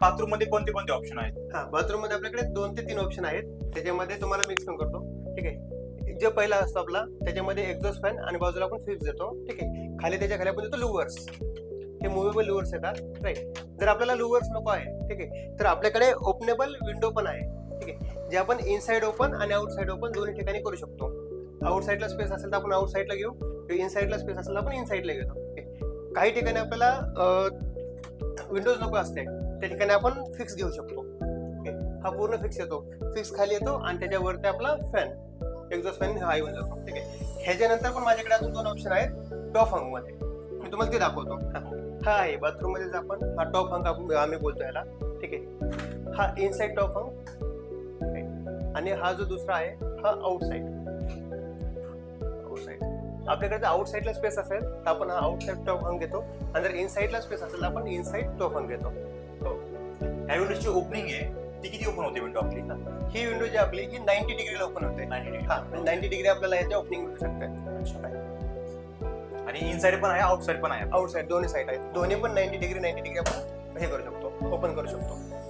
Bathroom मध्ये कोणते कोणते ऑप्शन आहेत? हा, बाथरूम मध्ये आपल्याकडे 2 ते 3 ऑप्शन आहेत. त्याच्यामध्ये तुम्हाला मिक्स पण करतो. ठीक आहे. जो पहिला असतो आपला, त्याच्यामध्ये एक्झॉस्ट फॅन आणि बाजूला आपण फिक्स देतो. ठीक आहे. खाली त्याच्या खाली आपण देतो लुवर्स. हे मुव्हेबल लुवर्स येतात, राईट. जर आपल्याला लुवर्स नको आहे, ठीक आहे, तर आपल्याकडे ओपनेबल विंडो पण आहे. ठीक आहे. जे आपण इनसाइड ओपन आणि आउटसाइड ओपन दोन्ही ठिकाणी करू शकतो. आउटसाइडला स्पेस असेल तर आपण आउटसाइडला घेऊ, इनसाइडला स्पेस असेल तर आपण इनसाइडला घेतो. ठीक आहे. काही ठिकाणी आपल्याला विंडोज नको असते, त्या ठिकाणी आपण फिक्स घेऊ शकतो. हा पूर्ण फिक्स येतो, फिक्स खाली येतो आणि त्याच्यावरती आपला फॅन, एक्झॉस्ट फॅन हा येऊन जातो. ठीक आहे. ह्याच्यानंतर पण माझ्याकडे अजून 2 ऑप्शन आहेत टॉप हंग मध्ये. मी तुम्हाला ते दाखवतो. हा आहे बाथरूम मध्ये आपण हा टॉप हंग आम्ही बोलतो याला. ठीक आहे. हा इनसाइड टॉप हंग आणि हा जो दुसरा आहे हा आउटसाइड. आपल्याकडे जर आउटसाइडला स्पेस असेल तर आपण हा आउटसाइड टॉप हंग घेतो आणि जर इनसाइडला स्पेस असेल तर आपण इनसाइड टॉप हंग घेतो. ह्या विंडोची ओपनिंग आहे ती किती ओपन होते विंडो आपली? ही विंडो जी आपली ही 90 डिग्रीला ओपन होते. 90 डिग्री. हा, 90 डिग्री आपल्याला याच्या ओपनिंग मिळू शकते. आणि इनसाइड पण आहे आउटसाइड पण आहे. आउटसाइड दोन्ही साईड आहेत. दोन्ही पण 90 डिग्री आपण हे करू शकतो, ओपन करू शकतो.